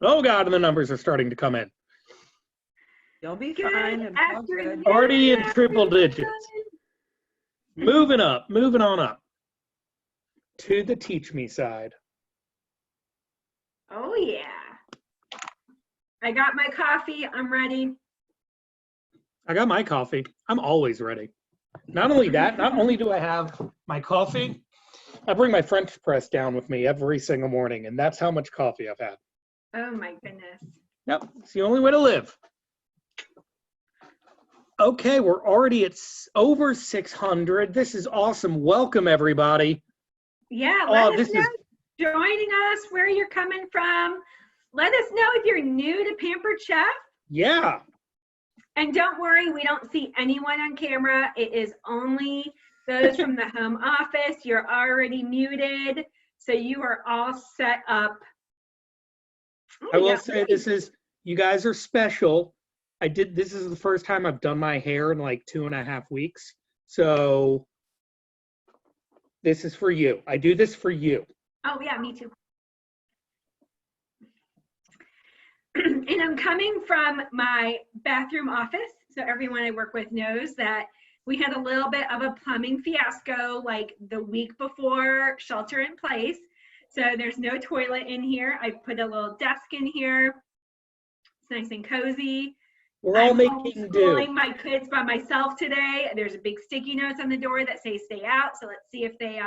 Oh God, and the numbers are starting to come in. You'll be Good fine. It's all good. afternoon, Already in triple everyone. digits. Moving up, moving on up to the teach me side. Oh yeah. I got my coffee. I'm ready. I got my coffee. I'm always ready. Not only that, not only do I have my coffee, I bring my French press down with me every single morning, and that's how much coffee I've had. Oh my goodness. Yep, it's the only way to live. Okay, we're already at over 600. This is awesome. Welcome, everybody. Yeah, Oh, let us this know is joining us, where you're coming from. Let us know if you're new to Pampered Chef. yeah. And don't worry, we don't see anyone on camera. It is only those from the home office. You're already muted, so you are all set up. Oh, I will yeah. say you guys are special. This is the first time I've done my hair in like 2.5 weeks. So this is for you. I do this for you. Oh yeah, me too. And I'm coming from my bathroom office, so everyone I work with knows that we had a little bit of a plumbing fiasco like the week before shelter in place. So there's no toilet in here. I put a little desk in here. It's nice and cozy. We're all I'm making do. homeschooling my kids by myself today. There's a big sticky notes on the door that say stay out. So let's see if they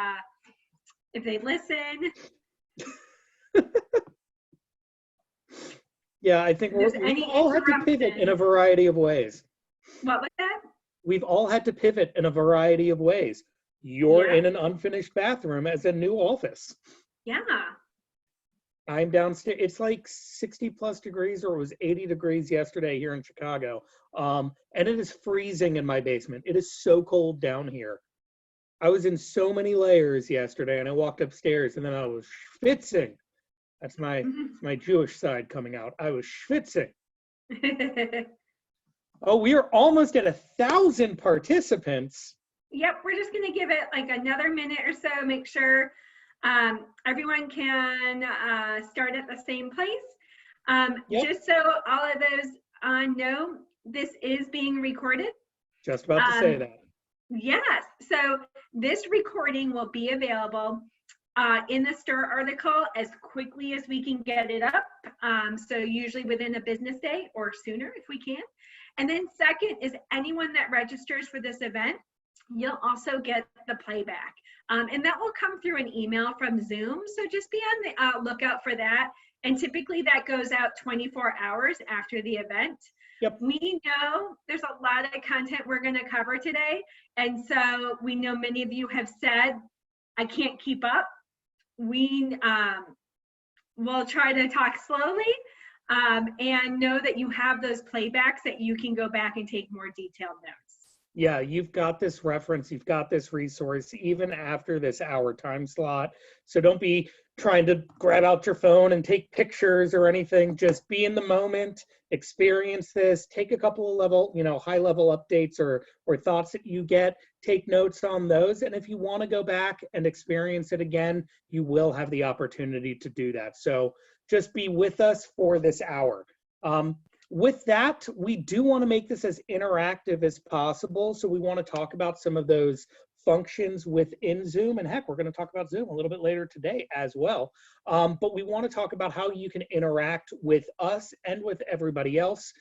listen. Yeah, I think we've all had to pivot in a variety of ways. What was that? We've all had to pivot in a variety of ways. You're in an unfinished bathroom as a new office. Yeah. I'm downstairs. It's like 60 plus degrees, or it was 80 degrees yesterday here in Chicago. And it is freezing in my basement. It is so cold down here. I was in so many layers yesterday, and I walked upstairs, and then I was schwitzing. That's my Jewish side coming out. I was schwitzing. Oh, we are almost at 1,000 participants. Yep, we're just going to give it like another minute or so, make sure everyone can start at the same place. Just so all of those know, this is being recorded. Just about to say that. Yes, so this recording will be available in the STIR article as quickly as we can get it up. So usually within a business day or sooner if we can. And then second is anyone that registers for this event, you'll also get the playback. And that will come through an email from Zoom. So just be on the lookout for that. And typically that goes out 24 hours after the event. Yep. We know there's a lot of content we're going to cover today. And so we know many of you have said, I can't keep up. We will try to talk slowly and know that you have those playbacks that you can go back and take more detailed notes. Yeah, you've got this reference, you've got this resource, even after this hour time slot. So don't be trying to grab out your phone and take pictures or anything. Just be in the moment, experience this, take a couple of high level updates or thoughts that you get, take notes on those. And if you want to go back and experience it again, you will have the opportunity to do that. So just be with us for this hour. With that, we do want to make this as interactive as possible. So we want to talk about some of those functions within Zoom. And heck, we're going to talk about Zoom a little bit later today as well. But we want to talk about how you can interact with us and with everybody else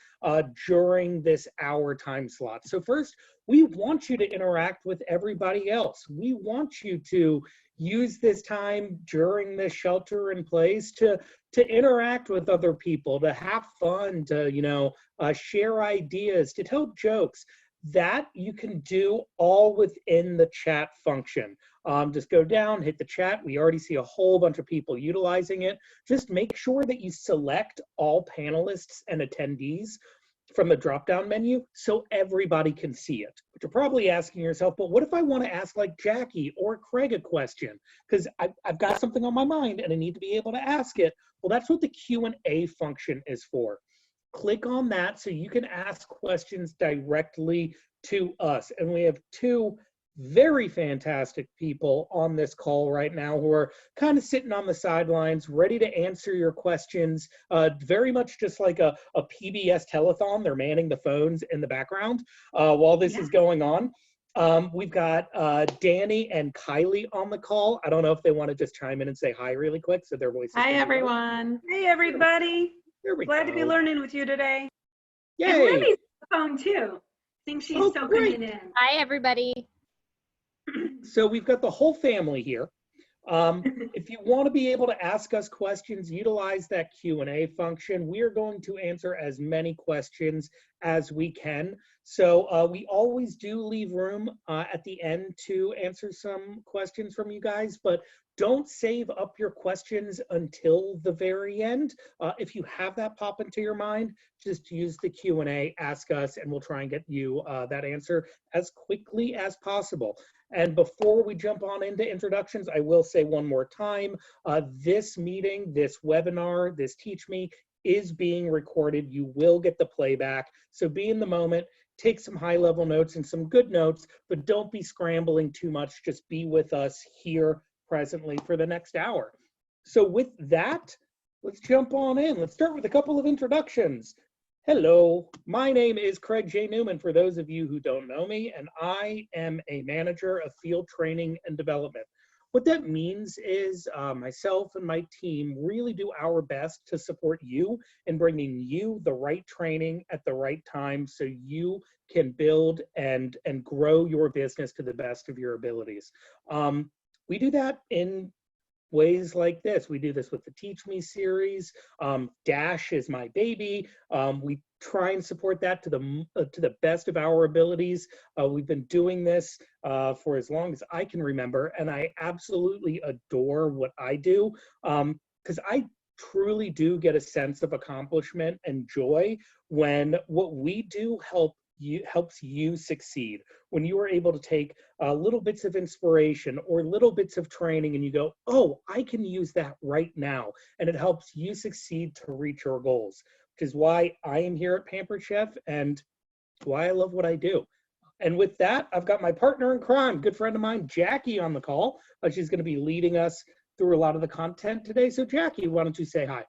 during this hour time slot. So first, we want you to interact with everybody else. We want you to use this time during this shelter in place to interact with other people, to have fun, to share ideas, to tell jokes. That you can do all within the chat function. Just go down, hit the chat. We already see a whole bunch of people utilizing it. Just make sure that you select all panelists and attendees from the drop-down menu so everybody can see it. But you're probably asking yourself, but what if I want to ask like Jackie or Craig a question? Because I've got something on my mind and I need to be able to ask it. Well, that's what the Q&A function is for. Click on that so you can ask questions directly to us. And we have two very fantastic people on this call right now who are kind of sitting on the sidelines, ready to answer your questions. Very much just like a PBS telethon. They're manning the phones in the background while this is going on. We've got Danny and Kylie on the call. I don't know if they want to just chime in and say hi really quick so their voices. Hi, everyone. Hey, everybody. There we Glad go. to be learning with you today. And Yay! Libby's on the phone too. I think she's Oh, still great. coming in. Hi, everybody. So we've got the whole family here. If you want to be able to ask us questions, utilize that Q&A function. We are going to answer as many questions as we can. So we always do leave room at the end to answer some questions from you guys, but don't save up your questions until the very end. If you have that pop into your mind, just use the Q&A, ask us, and we'll try and get you that answer as quickly as possible. And before we jump on into introductions, I will say one more time, this meeting, this webinar, this Teach Me is being recorded. You will get the playback. So be in the moment, take some high-level notes and some good notes, but don't be scrambling too much. Just be with us here presently for the next hour. So with that, let's jump on in. Let's start with a couple of introductions. Hello, my name is Craig J. Newman, for those of you who don't know me, and I am a manager of field training and development. What that means is myself and my team really do our best to support you in bringing you the right training at the right time so you can build and grow your business to the best of your abilities. We do that in ways like this. We do this with the Teach Me series. Dash is my baby. We try and support that to the best of our abilities. We've been doing this for as long as I can remember, and I absolutely adore what I do because I truly do get a sense of accomplishment and joy when what we do helps you succeed. When you are able to take little bits of inspiration or little bits of training and you go, oh, I can use that right now. And it helps you succeed to reach your goals, which is why I am here at Pampered Chef and why I love what I do. And with that, I've got my partner in crime, good friend of mine, Jackie, on the call. She's going to be leading us through a lot of the content today. So Jackie, why don't you say hi?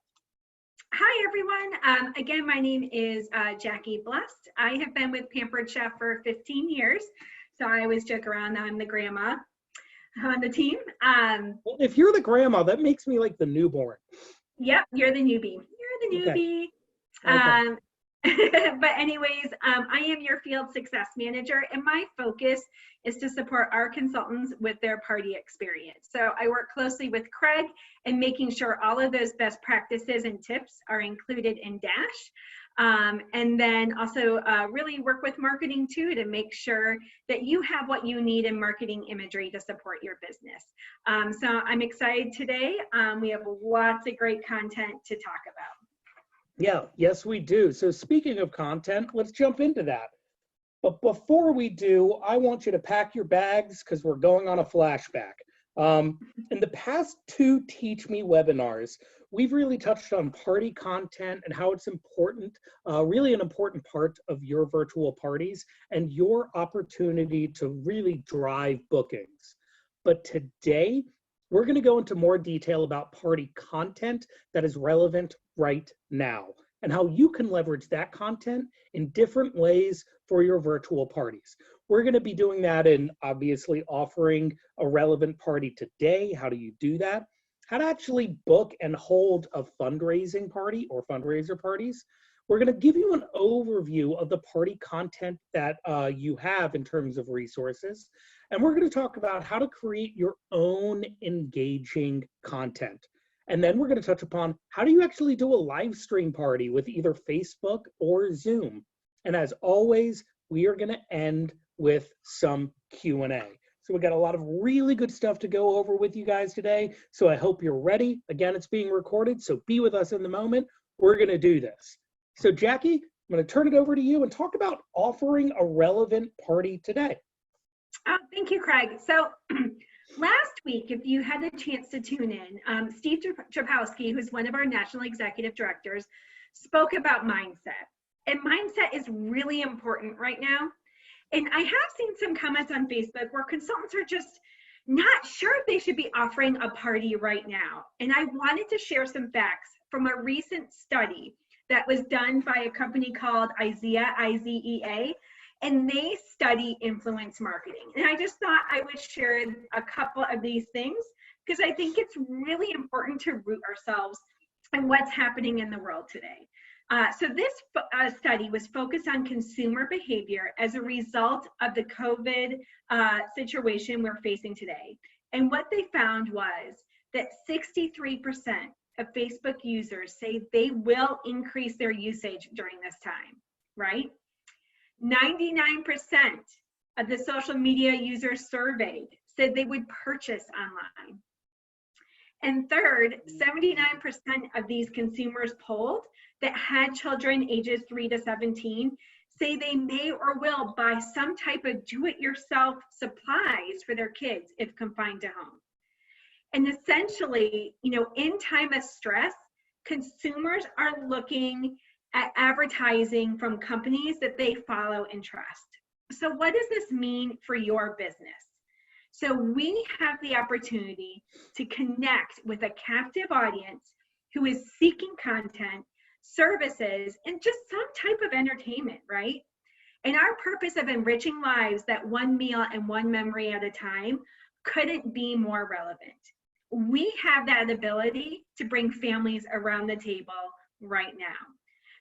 Hi, everyone. Again, my name is Jackie Blust. I have been with Pampered Chef for 15 years. So I always joke around that I'm the grandma on the team. Well, if you're the grandma, that makes me like the newborn. Yep, you're the newbie. You're the newbie. Okay. But anyways, I am your field success manager, and my focus is to support our consultants with their party experience. So I work closely with Craig in making sure all of those best practices and tips are included in Dash. And then also really work with marketing too to make sure that you have what you need in marketing imagery to support your business. So I'm excited today. We have lots of great content to talk about. Yeah, yes, we do. So speaking of content, let's jump into that. But before we do, I want you to pack your bags because we're going on a flashback. In the past 2 Teach Me webinars, we've really touched on party content and how it's important, really an important part of your virtual parties and your opportunity to really drive bookings. But today, we're going to go into more detail about party content that is relevant right now and how you can leverage that content in different ways for your virtual parties. We're going to be doing that in obviously offering a relevant party today. How do you do that? How to actually book and hold a fundraising party or fundraiser parties. We're going to give you an overview of the party content that you have in terms of resources. And we're going to talk about how to create your own engaging content. And then we're going to touch upon how do you actually do a live stream party with either Facebook or Zoom. And as always, we are going to end with some Q&A. So we got a lot of really good stuff to go over with you guys today. So I hope you're ready. Again, it's being recorded, so be with us in the moment. We're going to do this. So Jackie, I'm going to turn it over to you and talk about offering a relevant party today. Oh, thank you, Craig. So last week, if you had a chance to tune in, Steve Trapowski, who's one of our national executive directors, spoke about mindset. And mindset is really important right now. And I have seen some comments on Facebook where consultants are just not sure if they should be offering a party right now. And I wanted to share some facts from a recent study that was done by a company called IZEA, IZEA, and they study influence marketing. And I just thought I would share a couple of these things because I think it's really important to root ourselves in what's happening in the world today. So this study was focused on consumer behavior as a result of the COVID situation we're facing today. And what they found was that 63% of Facebook users say they will increase their usage during this time, right? 99% of the social media users surveyed said they would purchase online. And third, 79% of these consumers polled that had children ages 3 to 17 say they may or will buy some type of do-it-yourself supplies for their kids if confined to home. And essentially, in time of stress, consumers are looking at advertising from companies that they follow and trust. So what does this mean for your business? So we have the opportunity to connect with a captive audience who is seeking content, services, and just some type of entertainment, right? And our purpose of enriching lives that one meal and one memory at a time couldn't be more relevant. We have that ability to bring families around the table right now.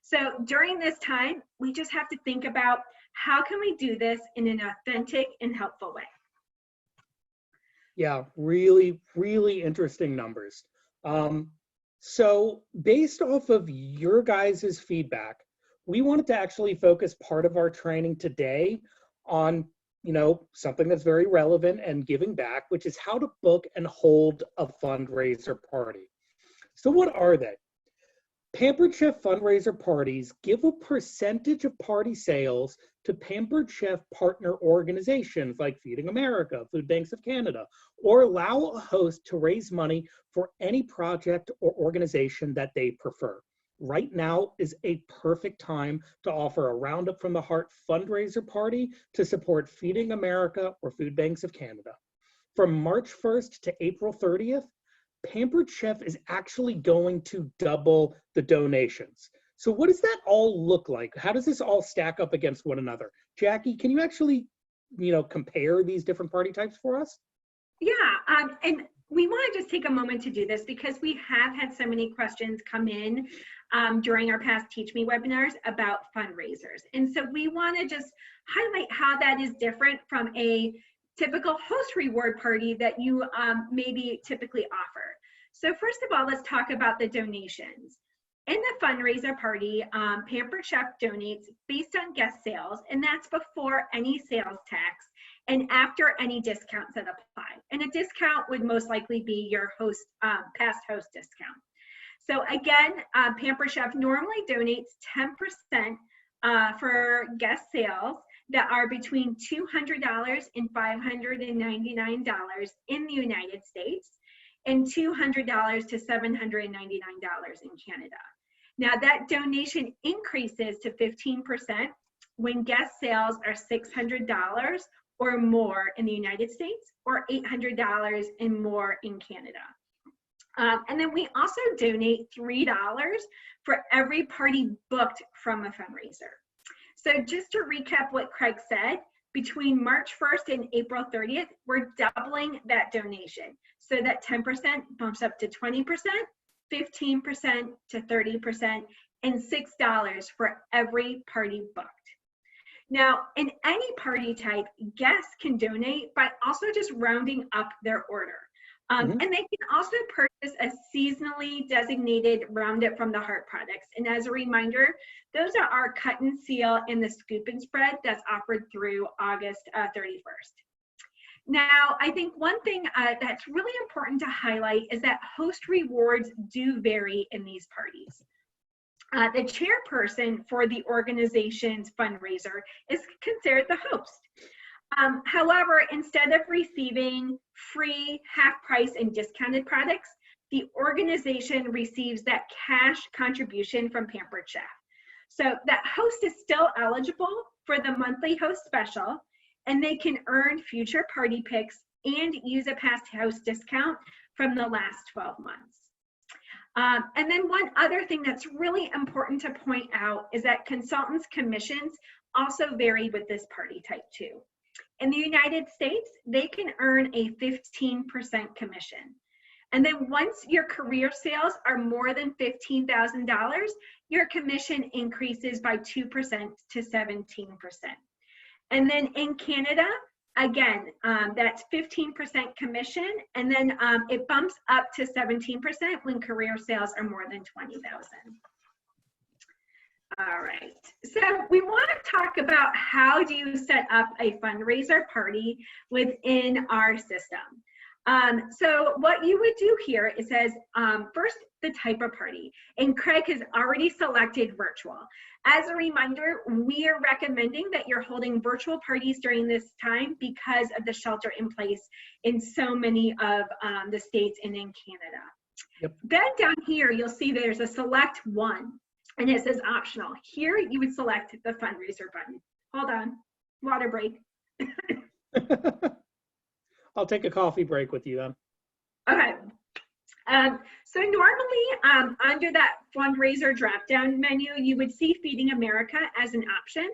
So during this time, we just have to think about how can we do this in an authentic and helpful way. Yeah, really, really interesting numbers. So based off of your guys' feedback, we wanted to actually focus part of our training today on, something that's very relevant and giving back, which is how to book and hold a fundraiser party. So what are they? Pampered Chef fundraiser parties give a percentage of party sales to Pampered Chef partner organizations like Feeding America, Food Banks of Canada, or allow a host to raise money for any project or organization that they prefer. Right now is a perfect time to offer a Roundup from the Heart fundraiser party to support Feeding America or Food Banks of Canada. From March 1st to April 30th, Pampered Chef is actually going to double the donations. So what does that all look like? How does this all stack up against one another? Jackie, can you actually, compare these different party types for us? Yeah, and we want to just take a moment to do this because we have had so many questions come in during our past Teach Me webinars about fundraisers. And so we want to just highlight how that is different from a typical host reward party that you maybe typically offer. So first of all, let's talk about the donations. In the fundraiser party, Pampered Chef donates based on guest sales, and that's before any sales tax and after any discounts that apply. And a discount would most likely be your host past host discount. So again, Pampered Chef normally donates 10% for guest sales that are between $200 and $599 in the United States and $200 to $799 in Canada. Now that donation increases to 15% when guest sales are $600 or more in the United States or $800 and more in Canada. And then we also donate $3 for every party booked from a fundraiser. So just to recap what Craig said, between March 1st and April 30th, we're doubling that donation. So that 10% bumps up to 20%, 15% to 30%, and $6 for every party booked. Now, in any party type, guests can donate by also just rounding up their order. And they can also purchase a seasonally designated Roundup from the Heart products. And as a reminder, those are our cut and seal and the scoop and spread that's offered through August 31st. Now, I think one thing that's really important to highlight is that host rewards do vary in these parties. The chairperson for the organization's fundraiser is considered the host. However, instead of receiving free, half price, and discounted products, the organization receives that cash contribution from Pampered Chef. So that host is still eligible for the monthly host special, and they can earn future party picks and use a past host discount from the last 12 months. And then one other thing that's really important to point out is that consultants' commissions also vary with this party type too. In the United States, they can earn a 15% commission. And then once your career sales are more than $15,000, your commission increases by 2% to 17%. And then in Canada, again, that's 15% commission, and then it bumps up to 17% when career sales are more than 20,000. All right, so we want to talk about how do you set up a fundraiser party within our system. So what you would do here, it says, first, the type of party, and Craig has already selected virtual. As a reminder, we are recommending that you're holding virtual parties during this time because of the shelter in place in so many of the states and in Canada. Yep. Then down here, you'll see there's a select one, and it says optional. Here, you would select the fundraiser button. Hold on, water break. I'll take a coffee break with you then. Okay. So normally under that fundraiser drop-down menu, you would see Feeding America as an option,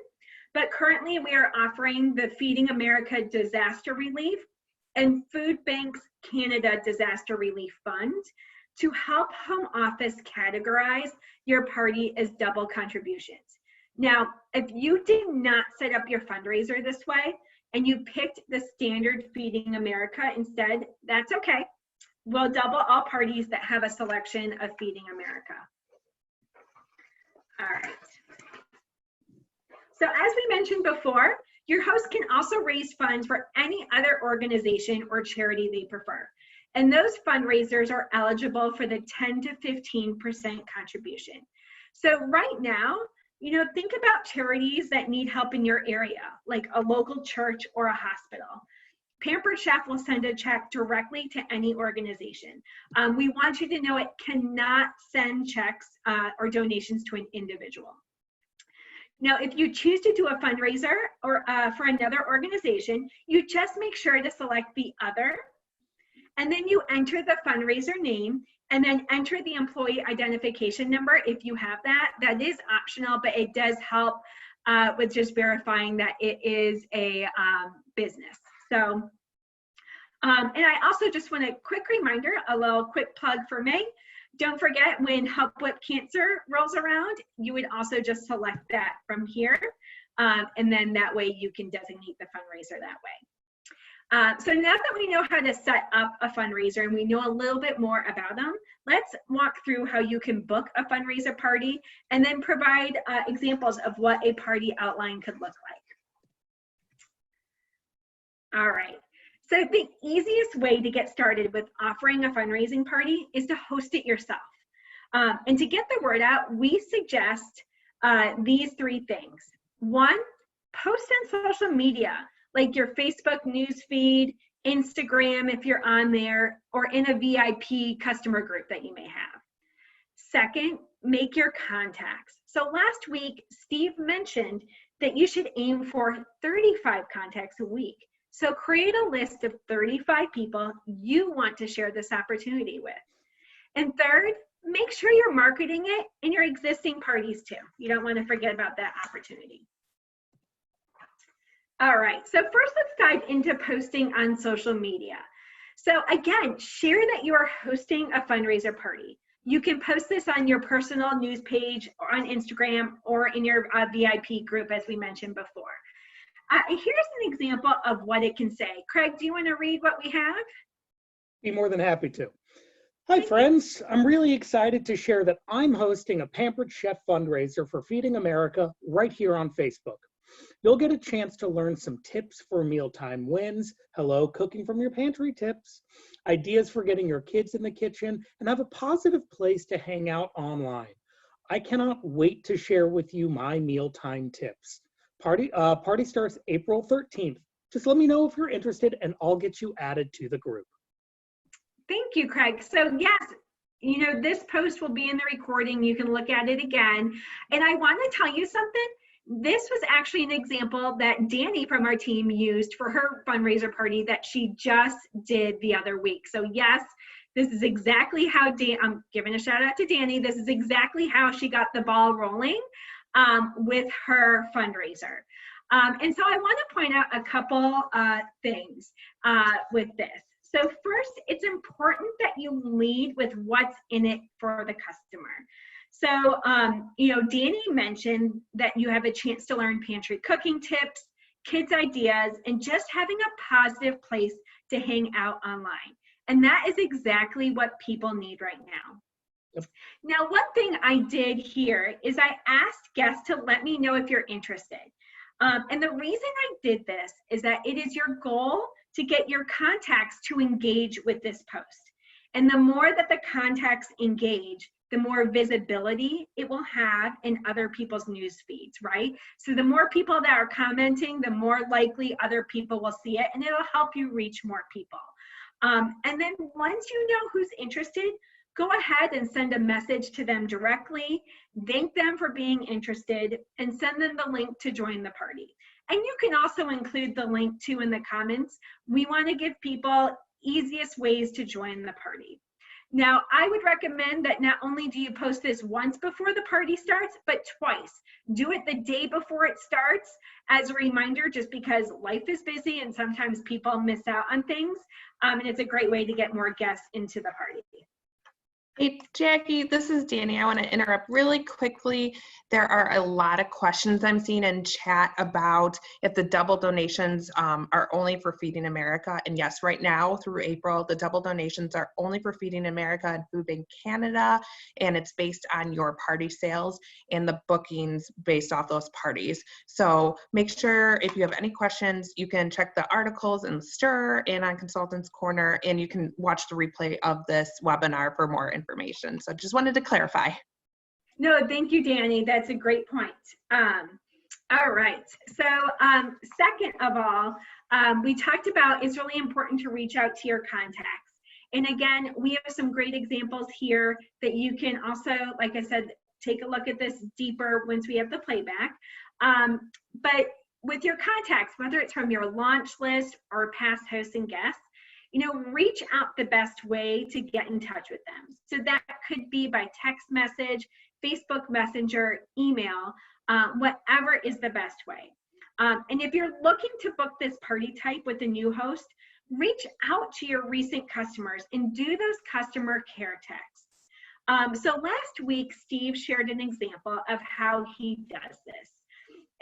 but currently we are offering the Feeding America Disaster Relief and Food Banks Canada Disaster Relief Fund to help home office categorize your party as double contributions. Now, if you did not set up your fundraiser this way and you picked the standard Feeding America instead, that's okay. We'll double all parties that have a selection of Feeding America. All right. So as we mentioned before, your host can also raise funds for any other organization or charity they prefer. And those fundraisers are eligible for the 10 to 15% contribution. So right now, you know, think about charities that need help in your area, like a local church or a hospital. Pampered Chef will send a check directly to any organization. We want you to know it cannot send checks or donations to an individual. Now, if you choose to do a fundraiser or for another organization, you just make sure to select the other, and then you enter the fundraiser name, and then enter the employee identification number if you have that. That is optional, but it does help with just verifying that it is a business. So, and I also just want a quick reminder, a little quick plug for May. Don't forget, when Help with Cancer rolls around, you would also just select that from here. And then that way you can designate the fundraiser that way. So now that we know how to set up a fundraiser and we know a little bit more about them, let's walk through how you can book a fundraiser party and then provide examples of what a party outline could look like. All right. So the easiest way to get started with offering a fundraising party is to host it yourself. And to get the word out, we suggest these three things. One, post on social media, like your Facebook newsfeed, Instagram if you're on there, or in a VIP customer group that you may have. Second, make your contacts. So last week, Steve mentioned that you should aim for 35 contacts a week. So create a list of 35 people you want to share this opportunity with. And third, make sure you're marketing it in your existing parties too. You don't want to forget about that opportunity. All right, so first let's dive into posting on social media. So again, share that you are hosting a fundraiser party. You can post this on your personal news page or on Instagram or in your VIP group, as we mentioned before. Here's an example of what it can say. Craig, do you want to read what we have? Be more than happy to. Hi friends, I'm really excited to share that I'm hosting a Pampered Chef fundraiser for Feeding America right here on Facebook. You'll get a chance to learn some tips for mealtime wins, hello cooking from your pantry tips, ideas for getting your kids in the kitchen, and have a positive place to hang out online. I cannot wait to share with you my mealtime tips. Party starts April 13th. Just let me know if you're interested and I'll get you added to the group. Thank you, Craig. So yes, you know, this post will be in the recording. You can look at it again. And I want to tell you something. This was actually an example that Danny from our team used for her fundraiser party that she just did the other week. So yes, this is exactly how I'm giving a shout out to Danny. This is exactly how she got the ball rolling with her fundraiser. And so I want to point out a couple things with this. So first, it's important that you lead with what's in it for the customer. So, Danny mentioned that you have a chance to learn pantry cooking tips, kids' ideas, and just having a positive place to hang out online. And that is exactly what people need right now. Yep. Now, one thing I did here is I asked guests to let me know if you're interested. And the reason I did this is that it is your goal to get your contacts to engage with this post. And the more that the contacts engage, the more visibility it will have in other people's news feeds, right? So the more people that are commenting, the more likely other people will see it, and it'll help you reach more people. And then once you know who's interested, go ahead and send a message to them directly, thank them for being interested, and send them the link to join the party. And you can also include the link too in the comments. We want to give people easiest ways to join the party. Now, I would recommend that not only do you post this once before the party starts, but twice. Do it the day before it starts as a reminder, just because life is busy and sometimes people miss out on things. And it's a great way to get more guests into the party. Hey, Jackie, this is Danny. I want to interrupt really quickly. There are a lot of questions I'm seeing in chat about if the double donations are only for Feeding America. And yes, right now through April, the double donations are only for Feeding America and Food Bank Canada, and it's based on your party sales and the bookings based off those parties. So make sure if you have any questions, you can check the articles in the Stir and on Consultants Corner, and you can watch the replay of this webinar for more information. So just wanted to clarify. No, thank you, Danny. That's a great point. All right. So second of all, we talked about it's really important to reach out to your contacts. And again, we have some great examples here that you can also, like I said, take a look at this deeper once we have the playback. But with your contacts, whether it's from your launch list or past hosts and guests, reach out the best way to get in touch with them. So that could be by text message, Facebook Messenger, email, whatever is the best way. And if you're looking to book this party type with a new host, reach out to your recent customers and do those customer care texts. So last week, Steve shared an example of how he does this.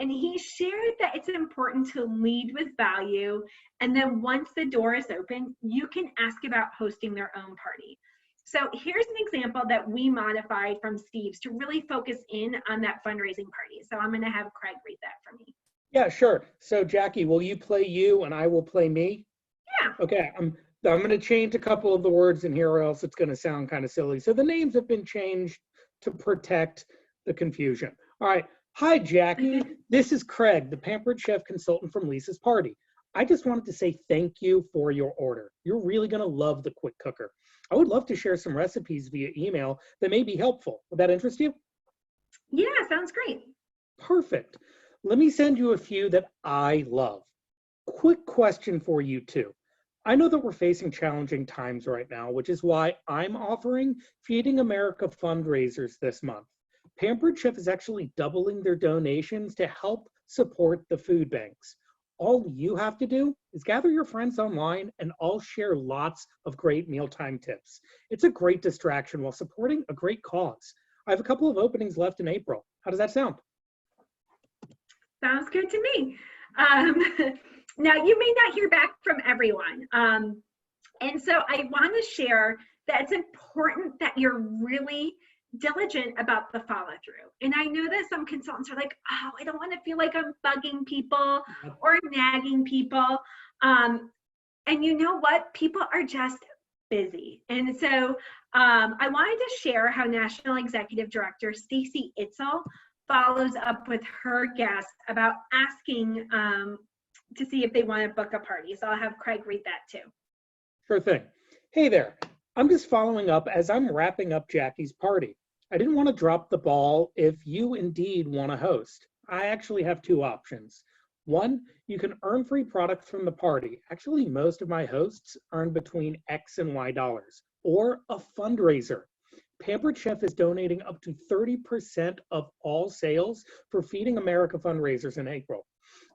And he shared that it's important to lead with value. And then once the door is open, you can ask about hosting their own party. So here's an example that we modified from Steve's to really focus in on that fundraising party. So I'm going to have Craig read that for me. Yeah, sure. So Jackie, will you play you and I will play me? Yeah. Okay, I'm going to change a couple of the words in here or else it's going to sound kind of silly. So the names have been changed to protect the confusion. All right. Hi, Jackie. This is Craig, the Pampered Chef consultant from Lisa's Party. I just wanted to say thank you for your order. You're really going to love the quick cooker. I would love to share some recipes via email that may be helpful. Would that interest you? Yeah, sounds great. Perfect. Let me send you a few that I love. Quick question for you too. I know that we're facing challenging times right now, which is why I'm offering Feeding America fundraisers this month. Pampered Chef is actually doubling their donations to help support the food banks. All you have to do is gather your friends online and I'll share lots of great mealtime tips. It's a great distraction while supporting a great cause. I have a couple of openings left in April. How does that sound? Sounds good to me. Now, you may not hear back from everyone. And so I want to share that it's important that you're really diligent about the follow through. And I know that some consultants are like, oh, I don't want to feel like I'm bugging people or nagging people. And you know what? People are just busy. And so I wanted to share how National Executive Director Stacy Itzel follows up with her guests about asking to see if they want to book a party. So I'll have Craig read that too. Sure thing. Hey there. I'm just following up as I'm wrapping up Jackie's party. I didn't want to drop the ball if you indeed want to host. I actually have two options. One, you can earn free products from the party. Actually, most of my hosts earn between X and Y dollars. Or a fundraiser. Pampered Chef is donating up to 30% of all sales for Feeding America fundraisers in April.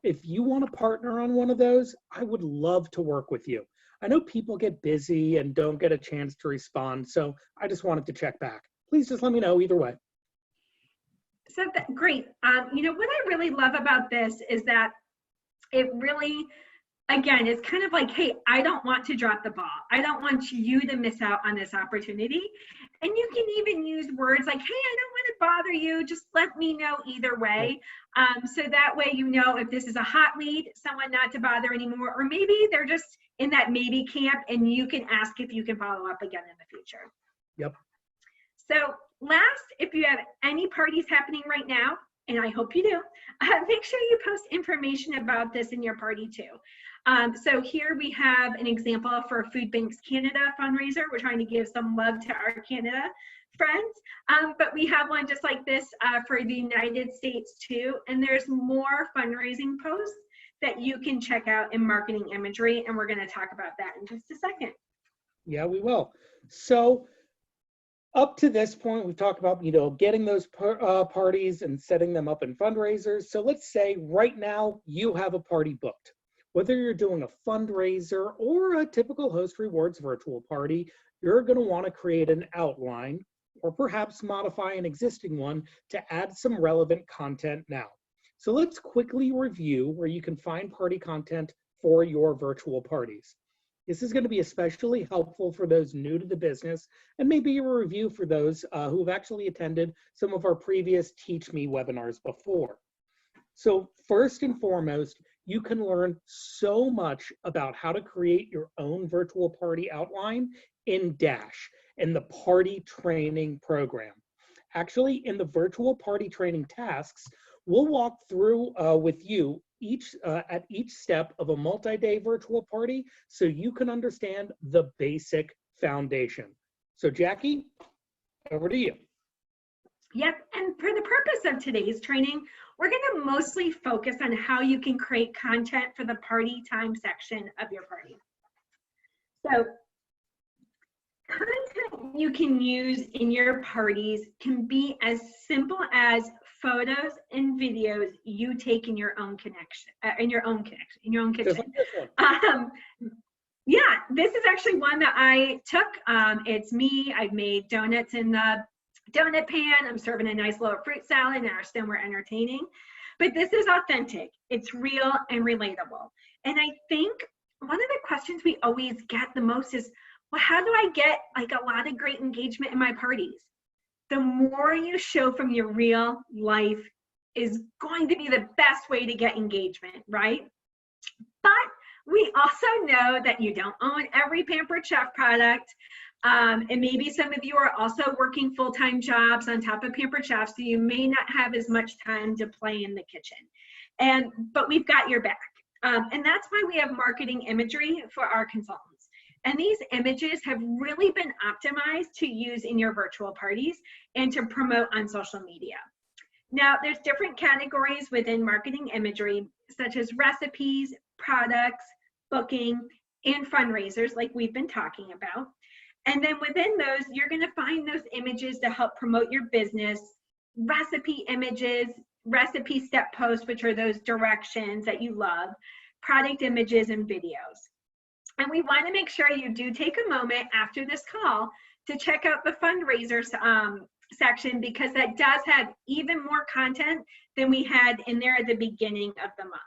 If you want to partner on one of those, I would love to work with you. I know people get busy and don't get a chance to respond, so I just wanted to check back. Please just let me know either way. So great. You know, what I really love about this is that it really, again, it's kind of like, hey, I don't want to drop the ball. I don't want you to miss out on this opportunity. And you can even use words like, hey, I don't want to bother you. Just let me know either way. So that way, you know, if this is a hot lead, someone not to bother anymore, or maybe they're just in that maybe camp and you can ask if you can follow up again in the future. Yep. So last, if you have any parties happening right now, and I hope you do, make sure you post information about this in your party too. So here we have an example for Food Banks Canada fundraiser. We're trying to give some love to our Canada friends, but we have one just like this for the United States too. And there's more fundraising posts that you can check out in marketing imagery, and we're going to talk about that in just a second. Yeah, we will. So up to this point, we've talked about, you know, getting those parties and setting them up in fundraisers. So let's say right now you have a party booked. Whether you're doing a fundraiser or a typical Host Rewards virtual party, you're going to want to create an outline or perhaps modify an existing one to add some relevant content now. So let's quickly review where you can find party content for your virtual parties. This is going to be especially helpful for those new to the business, and maybe a review for those who have actually attended some of our previous Teach Me webinars before. So first and foremost, you can learn so much about how to create your own virtual party outline in Dash, in the party training program. Actually, in the virtual party training tasks, we'll walk through with you at each step of a multi-day virtual party so you can understand the basic foundation. So Jackie, over to you. Yep, and for the purpose of today's training, we're going to mostly focus on how you can create content for the party time section of your party. So content you can use in your parties can be as simple as photos and videos you take in your own kitchen. Just like this one. Yeah, this is actually one that I took. It's me. I've made donuts in the donut pan. I'm serving a nice little fruit salad and our stemware entertaining. But this is authentic. It's real and relatable. And I think one of the questions we always get the most is, well, how do I get like a lot of great engagement in my parties? The more you show from your real life is going to be the best way to get engagement, right? But we also know that you don't own every Pampered Chef product. And maybe some of you are also working full-time jobs on top of Pampered Chef, so you may not have as much time to play in the kitchen. But we've got your back. And that's why we have marketing imagery for our consultants. And these images have really been optimized to use in your virtual parties and to promote on social media. Now, there's different categories within marketing imagery, such as recipes, products, booking, and fundraisers, like we've been talking about. And then within those, you're going to find those images to help promote your business, recipe images, recipe step posts, which are those directions that you love, product images, and videos. And we want to make sure you do take a moment after this call to check out the fundraisers section, because that does have even more content than we had in there at the beginning of the month.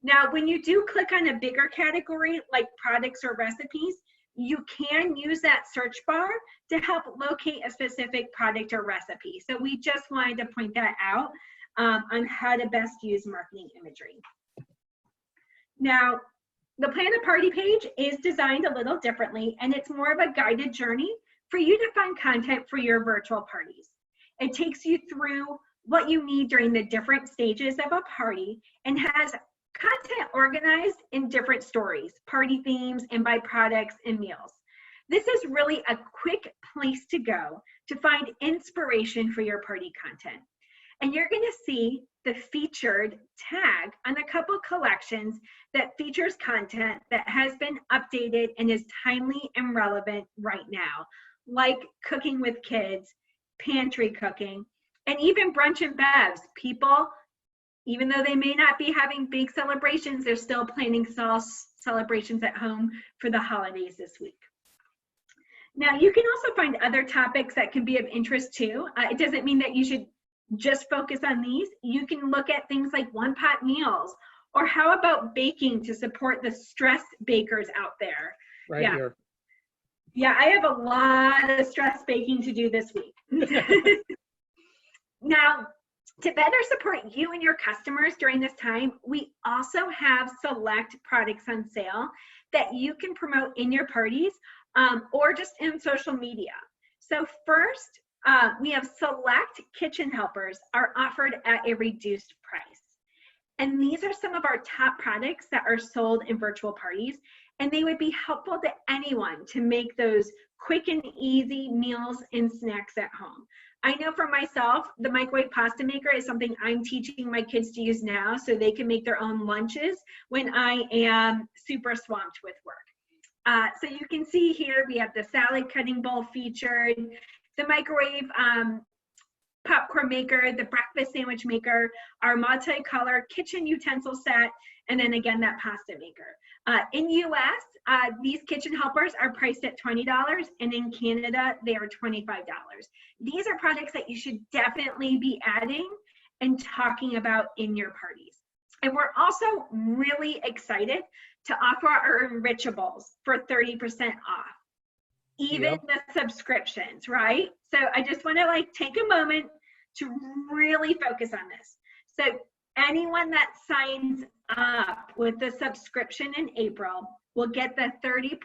Now, when you do click on a bigger category like products or recipes, you can use that search bar to help locate a specific product or recipe. So we just wanted to point that out on how to best use marketing imagery. Now, the Plan a Party page is designed a little differently, and it's more of a guided journey for you to find content for your virtual parties. It takes you through what you need during the different stages of a party and has content organized in different stories, party themes, and by products and meals. This is really a quick place to go to find inspiration for your party content. and you're going to see the featured tag on a couple collections that features content that has been updated and is timely and relevant right now, like cooking with kids, pantry cooking, and even brunch and bevs. People, even though they may not be having big celebrations, they're still planning celebrations at home for the holidays this week. Now, you can also find other topics that can be of interest too. It doesn't mean that you should just focus on these. You can look at things like one-pot meals, or how about baking to support the stress bakers out there. Right Yeah. here. Yeah, I have a lot of stress baking to do this week. Now, to better support you and your customers during this time, we also have select products on sale that you can promote in your parties or just in social media. So first, we have select kitchen helpers are offered at a reduced price. And these are some of our top products that are sold in virtual parties, and they would be helpful to anyone to make those quick and easy meals and snacks at home. I know for myself, the microwave pasta maker is something I'm teaching my kids to use now so they can make their own lunches when I am super swamped with work. So you can see here, we have the salad cutting bowl featured, the microwave popcorn maker, the breakfast sandwich maker, our multicolor kitchen utensil set, and then again, that pasta maker. In US, these kitchen helpers are priced at $20, and in Canada, they are $25. These are products that you should definitely be adding and talking about in your parties. And we're also really excited to offer our enrichables for 30% off, even the subscriptions, right? So I just want to take a moment to really focus on this. So anyone that signs up with the subscription in April will get the 30%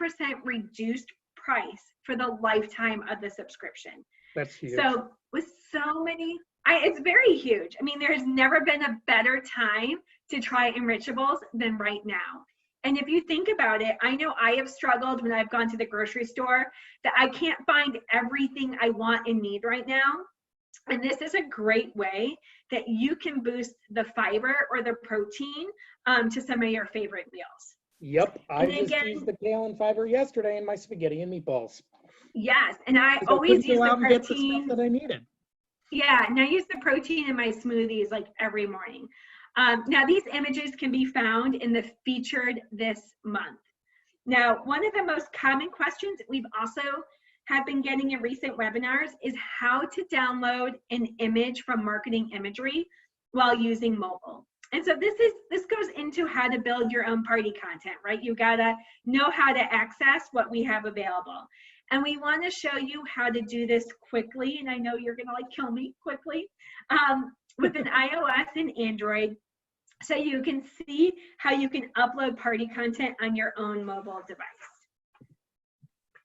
reduced price for the lifetime of the subscription. That's huge. So with so many, it's very huge. I mean, there's never been a better time to try enrichables than right now. And if you think about it, I know I have struggled when I've gone to the grocery store that I can't find everything I want and need right now. And this is a great way that you can boost the fiber or the protein to some of your favorite meals. Yep, I And just again, used the kale and fiber yesterday in my spaghetti and meatballs. Yes, and I 'Cause always couldn't use go the out and get the stuff protein. that I needed. Yeah, and I use the protein in my smoothies every morning. Now these images can be found in the featured this month. Now, one of the most common questions we've also have been getting in recent webinars is how to download an image from marketing imagery while using mobile. And so this goes into how to build your own party content, right? You gotta know how to access what we have available. And we wanna show you how to do this quickly, and I know you're gonna kill me quickly, with an iOS and Android, so you can see how you can upload party content on your own mobile device.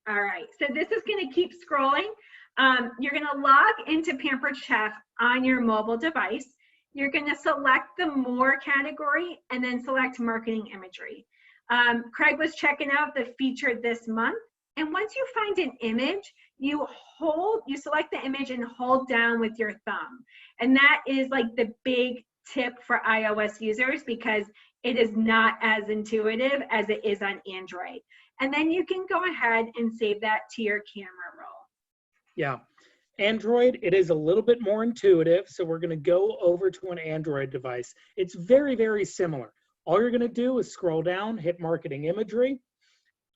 All right, so this is gonna keep scrolling. You're gonna log into Pampered Chef on your mobile device. You're gonna select the More category and then select Marketing Imagery. Craig was checking out the featured this month. And once you find an image, you select the image and hold down with your thumb. And that is the big tip for iOS users because it is not as intuitive as it is on Android. And then you can go ahead and save that to your camera roll. Yeah, Android, it is a little bit more intuitive. So we're gonna go over to an Android device. It's very, very similar. All you're gonna do is scroll down, hit Marketing Imagery.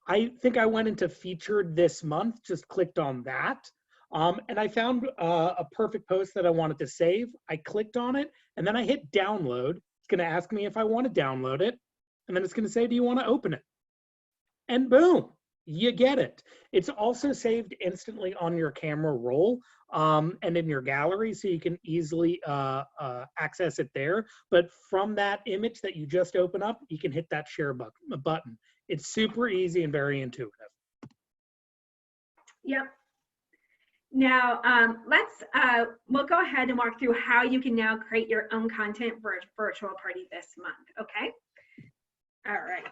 I think I went into featured this month, just clicked on that. And I found a perfect post that I wanted to save. I clicked on it and then I hit download. It's gonna ask me if I wanna download it. And then it's gonna say, do you wanna open it? And boom, you get it. It's also saved instantly on your camera roll and in your gallery, so you can easily access it there. But from that image that you just open up, you can hit that share button. It's super easy and very intuitive. Yep. Now, we'll go ahead and walk through how you can now create your own content for a virtual party this month, okay? All right.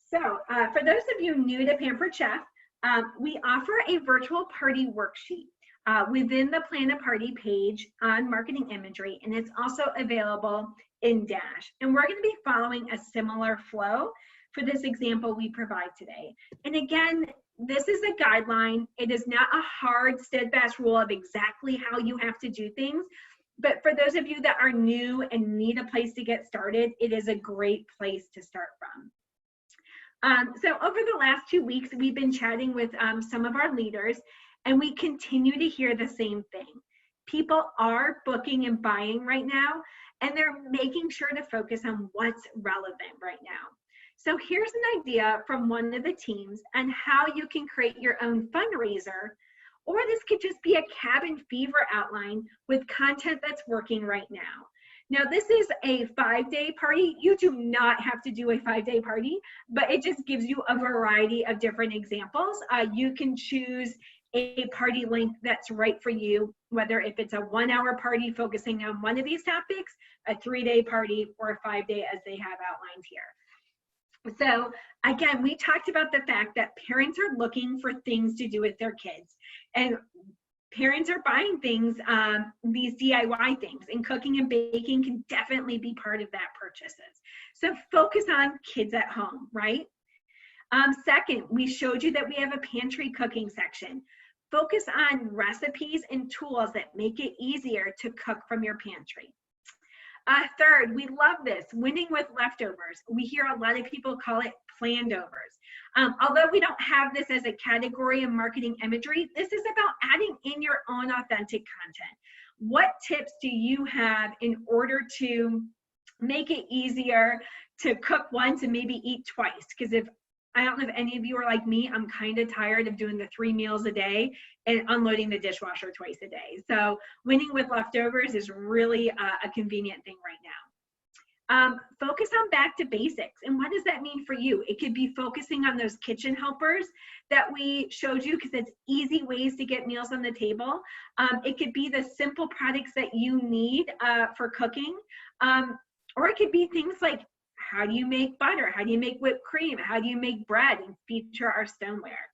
So for those of you new to Pampered Chef, we offer a virtual party worksheet. within the Plan a Party page on marketing imagery, and it's also available in Dash. And we're going to be following a similar flow for this example we provide today. And again, this is a guideline. It is not a hard, steadfast rule of exactly how you have to do things. But for those of you that are new and need a place to get started, it is a great place to start from. So over the last 2 weeks, we've been chatting with some of our leaders, and we continue to hear the same thing. People are booking and buying right now, and they're making sure to focus on what's relevant right now. So here's an idea from one of the teams on how you can create your own fundraiser, or this could just be a cabin fever outline with content that's working right now. Now, this is a 5-day party. You do not have to do a 5-day party, but it just gives you a variety of different examples. You can choose a party length that's right for you, whether if it's a 1-hour party focusing on one of these topics, a 3-day party, or a 5-day as they have outlined here. So again, we talked about the fact that parents are looking for things to do with their kids, and parents are buying things, these DIY things, and cooking and baking can definitely be part of that purchases. So focus on kids at home, right? Second, we showed you that we have a pantry cooking section. Focus on recipes and tools that make it easier to cook from your pantry. Third, we love this, winning with leftovers. We hear a lot of people call it planned overs. Although we don't have this as a category in marketing imagery, this is about adding in your own authentic content. What tips do you have in order to make it easier to cook once and maybe eat twice? Because I don't know if any of you are like me, I'm kind of tired of doing the 3 meals a day and unloading the dishwasher twice a day. So winning with leftovers is really a convenient thing right now. Focus on back to basics. And what does that mean for you? It could be focusing on those kitchen helpers that we showed you, because it's easy ways to get meals on the table. It could be the simple products that you need for cooking. Or it could be things like, how do you make butter? How do you make whipped cream? How do you make bread? And feature our stoneware.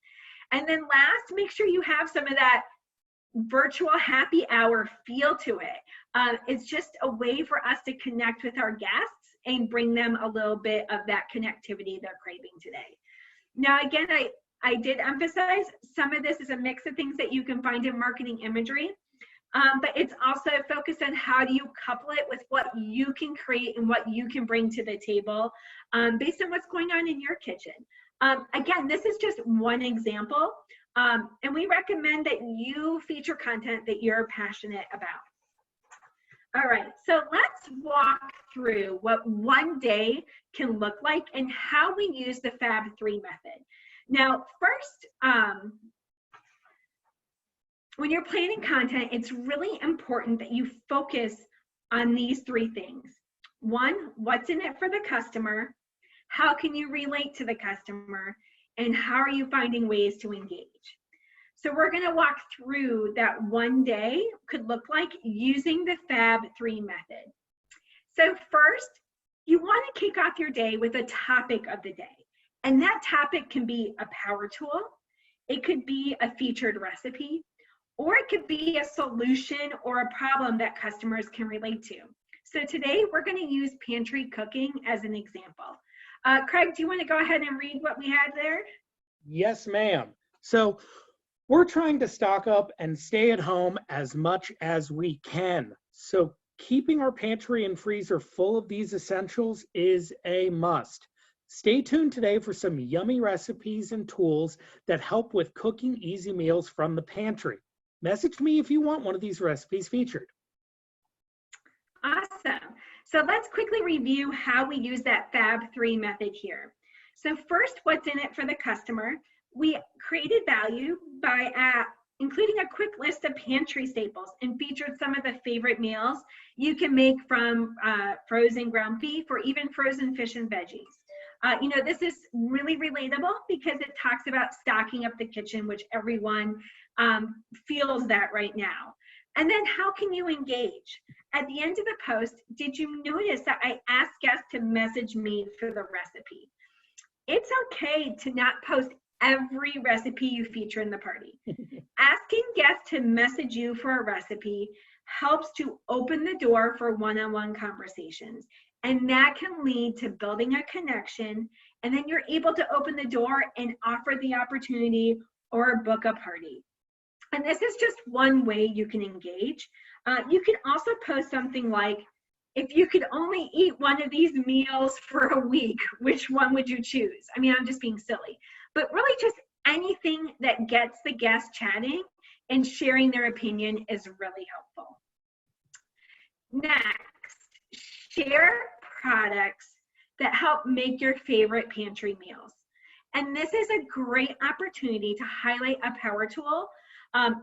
And then last, make sure you have some of that virtual happy hour feel to it. It's just a way for us to connect with our guests and bring them a little bit of that connectivity they're craving today. Now, again, I did emphasize some of this is a mix of things that you can find in marketing imagery. But it's also focused on how do you couple it with what you can create and what you can bring to the table based on what's going on in your kitchen. Again, this is just one example, and we recommend that you feature content that you're passionate about. All right, so let's walk through what one day can look like and how we use the Fab3 method. Now, first, when you're planning content, it's really important that you focus on these 3 things. 1, what's in it for the customer? How can you relate to the customer? And how are you finding ways to engage? So we're going to walk through that one day could look like using the Fab3 method. So first, you want to kick off your day with a topic of the day. And that topic can be a power tool. It could be a featured recipe, or it could be a solution or a problem that customers can relate to. So today we're going to use pantry cooking as an example. Craig, do you want to go ahead and read what we had there? Yes, ma'am. So we're trying to stock up and stay at home as much as we can. So keeping our pantry and freezer full of these essentials is a must. Stay tuned today for some yummy recipes and tools that help with cooking easy meals from the pantry. Message me if you want one of these recipes featured. Awesome. So let's quickly review how we use that Fab3 method here. So first, what's in it for the customer? We created value by including a quick list of pantry staples and featured some of the favorite meals you can make from frozen ground beef or even frozen fish and veggies. You know, this is really relatable because it talks about stocking up the kitchen, which everyone feels that right now. And then how can you engage? At the end of the post, did you notice that I asked guests to message me for the recipe? It's okay to not post every recipe you feature in the party. Asking guests to message you for a recipe helps to open the door for one-on-one conversations. And that can lead to building a connection. And then you're able to open the door and offer the opportunity or book a party. And this is just one way you can engage. You can also post something like, if you could only eat one of these meals for a week, which one would you choose? I mean, I'm just being silly, but really just anything that gets the guests chatting and sharing their opinion is really helpful. Next, share products that help make your favorite pantry meals. And this is a great opportunity to highlight a power tool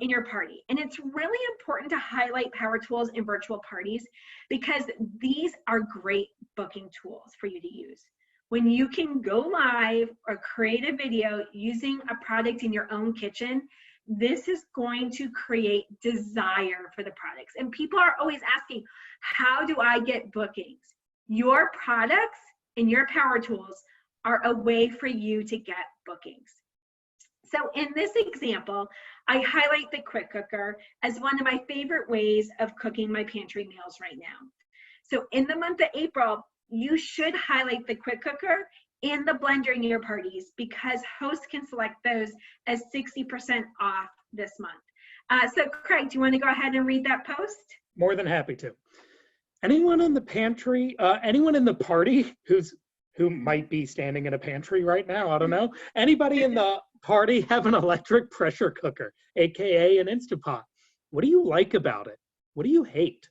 in your party. And it's really important to highlight power tools in virtual parties because these are great booking tools for you to use. When you can go live or create a video using a product in your own kitchen, this is going to create desire for the products. And people are always asking, how do I get bookings? Your products and your power tools are a way for you to get bookings. So in this example, I highlight the quick cooker as one of my favorite ways of cooking my pantry meals right now. So in the month of April, you should highlight the quick cooker and the blender in your parties because hosts can select those as 60% off this month. So Craig, do you want to go ahead and read that post? More than happy to. Anyone in the pantry, anyone in the party who might be standing in a pantry right now, I don't know. Anybody in the party have an electric pressure cooker, AKA an Instapot? What do you like about it? What do you hate?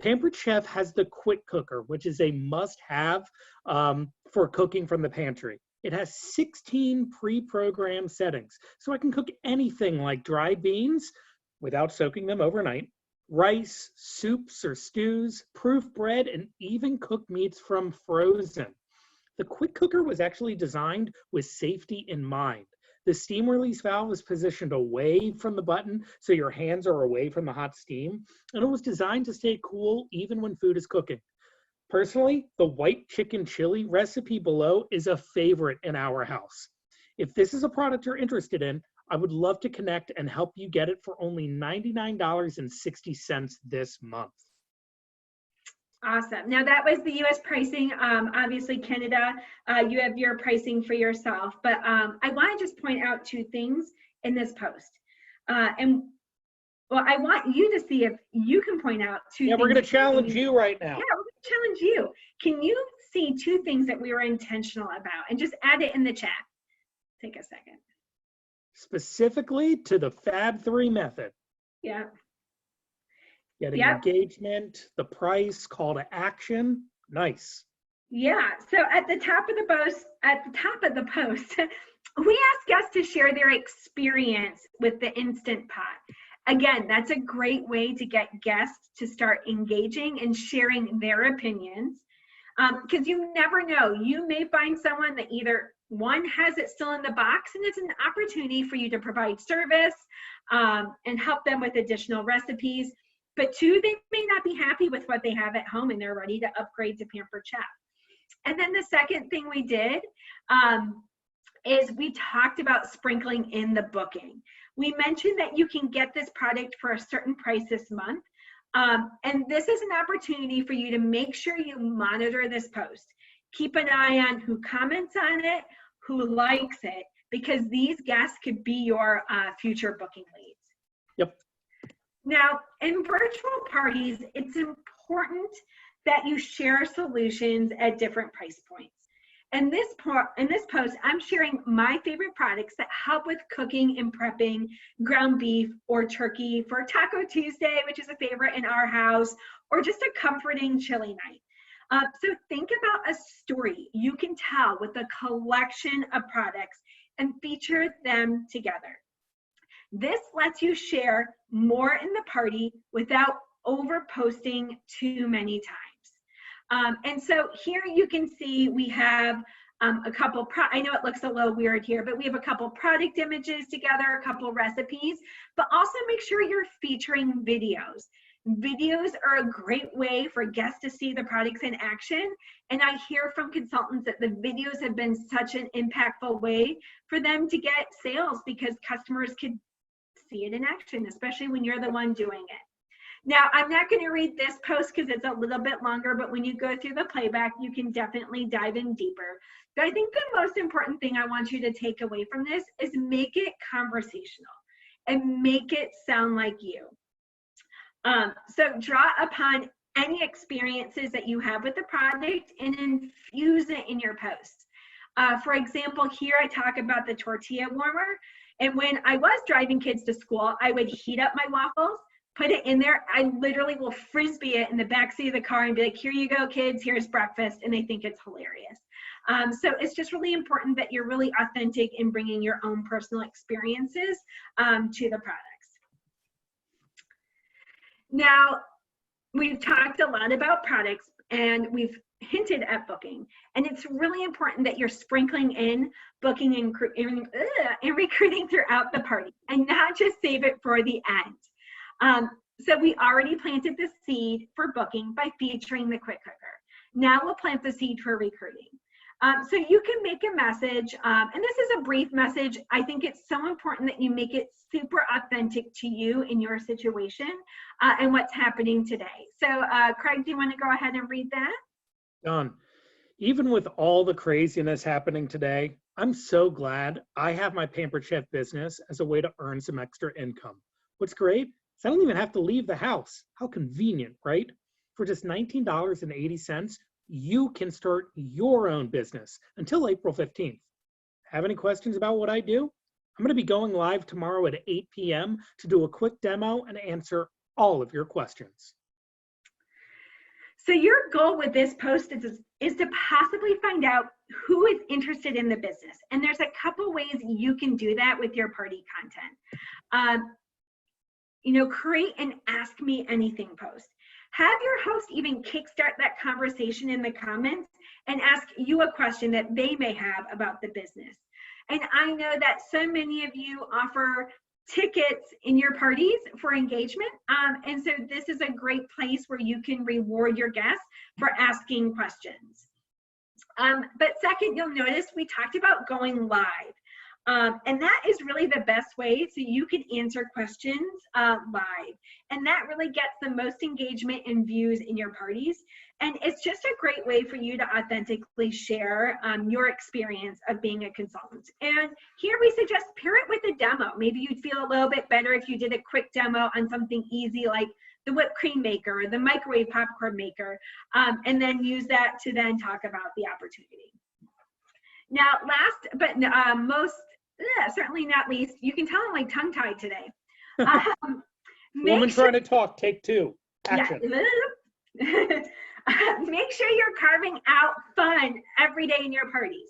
Pampered Chef has the quick cooker, which is a must-have for cooking from the pantry. It has 16 pre-programmed settings, so I can cook anything like dried beans without soaking them overnight, rice, soups or stews, proof bread, and even cooked meats from frozen. The quick cooker was actually designed with safety in mind. The steam release valve is positioned away from the button so your hands are away from the hot steam, and it was designed to stay cool even when food is cooking. Personally, the white chicken chili recipe below is a favorite in our house. If this is a product you're interested in, I would love to connect and help you get it for only $99.60 this month. Awesome. Now that was the US pricing. Obviously Canada, you have your pricing for yourself, but I want to just point out two things in this post. Well, I want you to see if you can point out two things. Yeah, we're going to challenge you right now. Yeah, we're going to challenge you. Can you see two things that we were intentional about? And just add it in the chat. Take a second. Specifically to the Fab3 method. Yeah. Getting Yep. engagement, the price, call to action. Nice. Yeah. So at the top of the post, we ask guests to share their experience with the Instant Pot. Again, that's a great way to get guests to start engaging and sharing their opinions. Because you never know, you may find someone that either one has it still in the box and it's an opportunity for you to provide service and help them with additional recipes. But two, they may not be happy with what they have at home and they're ready to upgrade to Pampered Chef. And then the second thing we did is we talked about sprinkling in the booking. We mentioned that you can get this product for a certain price this month. And this is an opportunity for you to make sure you monitor this post. Keep an eye on who comments on it, who likes it, because these guests could be your future booking leads. Yep. Now, in virtual parties, it's important that you share solutions at different price points. And in this post, I'm sharing my favorite products that help with cooking and prepping ground beef or turkey for Taco Tuesday, which is a favorite in our house, or just a comforting chili night. So think about a story you can tell with a collection of products and feature them together. This lets you share more in the party without over posting too many times. And so here you can see we have a couple, I know it looks a little weird here, but we have a couple product images together, a couple recipes, but also make sure you're featuring videos. Videos are a great way for guests to see the products in action. And I hear from consultants that the videos have been such an impactful way for them to get sales because customers could see it in action, especially when you're the one doing it. Now, I'm not going to read this post because it's a little bit longer, but when you go through the playback, you can definitely dive in deeper. But I think the most important thing I want you to take away from this is make it conversational and make it sound like you. So draw upon any experiences that you have with the product and infuse it in your posts. For example, here I talk about the tortilla warmer. And when I was driving kids to school, I would heat up my waffles, put it in there. I literally will frisbee it in the backseat of the car and be like, here you go, kids, here's breakfast. And they think it's hilarious. So it's just really important that you're really authentic in bringing your own personal experiences to the products. Now, we've talked a lot about products and we've hinted at booking. And it's really important that you're sprinkling in booking and recruiting throughout the party and not just save it for the end. So we already planted the seed for booking by featuring the quick cooker. Now we'll plant the seed for recruiting. So you can make a message, and this is a brief message. I think it's so important that you make it super authentic to you in your situation and what's happening today. So Craig, do you want to go ahead and read that? Done. Even with all the craziness happening today, I'm so glad I have my Pampered Chef business as a way to earn some extra income. What's great is I don't even have to leave the house. How convenient, right? For just $19.80, you can start your own business until April 15th. Have any questions about what I do? I'm going to be going live tomorrow at 8 p.m. to do a quick demo and answer all of your questions. So your goal with this post is to possibly find out who is interested in the business. And there's a couple ways you can do that with your party content. Create an Ask Me Anything post. Have your host even kickstart that conversation in the comments and ask you a question that they may have about the business. And I know that so many of you offer tickets in your parties for engagement. And so this is a great place where you can reward your guests for asking questions. But second, you'll notice we talked about going live. And that is really the best way so you can answer questions live. And that really gets the most engagement and views in your parties. And it's just a great way for you to authentically share your experience of being a consultant. And here we suggest pair it with a demo. Maybe you'd feel a little bit better if you did a quick demo on something easy like the whipped cream maker or the microwave popcorn maker, and then use that to then talk about the opportunity. Now, last but certainly not least, you can tell I'm like tongue-tied today. Woman trying to talk, take two. Action. Yeah. Make sure you're carving out fun every day in your parties.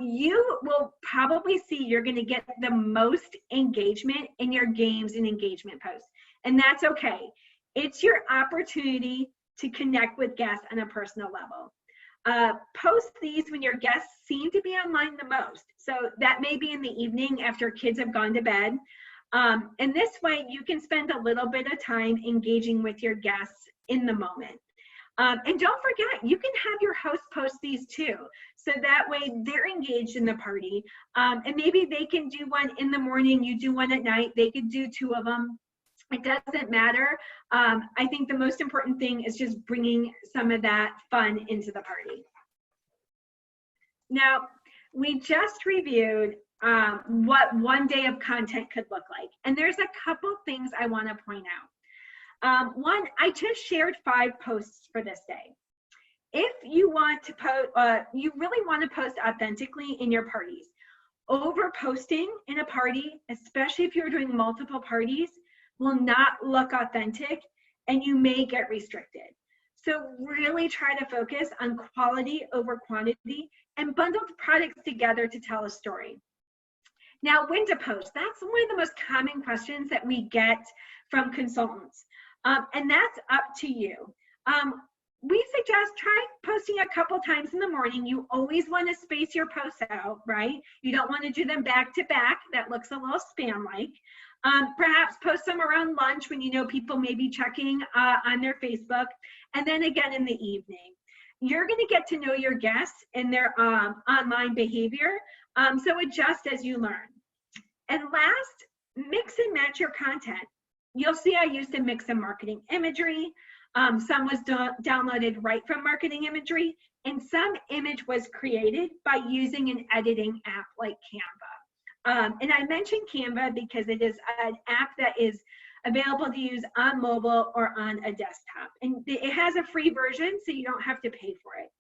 You will probably see you're going to get the most engagement in your games and engagement posts, and that's okay. It's your opportunity to connect with guests on a personal level. Post these when your guests seem to be online the most. So that may be in the evening after kids have gone to bed. And this way you can spend a little bit of time engaging with your guests in the moment. And don't forget, you can have your host post these too. So that way they're engaged in the party. And maybe they can do one in the morning, you do one at night, they could do two of them. It doesn't matter. I think the most important thing is just bringing some of that fun into the party. Now, we just reviewed what one day of content could look like. And there's a couple things I want to point out. One, I just shared 5 posts for this day. If you want to post, you really want to post authentically in your parties. Over posting in a party, especially if you're doing multiple parties, will not look authentic and you may get restricted. So really try to focus on quality over quantity and bundle the products together to tell a story. Now, when to post? That's one of the most common questions that we get from consultants. And that's up to you. We suggest try posting a couple times in the morning. You always want to space your posts out, right? You don't want to do them back to back. That looks a little spam-like. Perhaps post some around lunch when you know people may be checking on their Facebook, and then again in the evening. You're going to get to know your guests and their online behavior, so adjust as you learn. And last, mix and match your content. You'll see I used to mix some marketing imagery. Some was downloaded right from marketing imagery, and some image was created by using an editing app like Canva. And I mentioned Canva because it is an app that is available to use on mobile or on a desktop. And it has a free version, so you don't have to pay for it.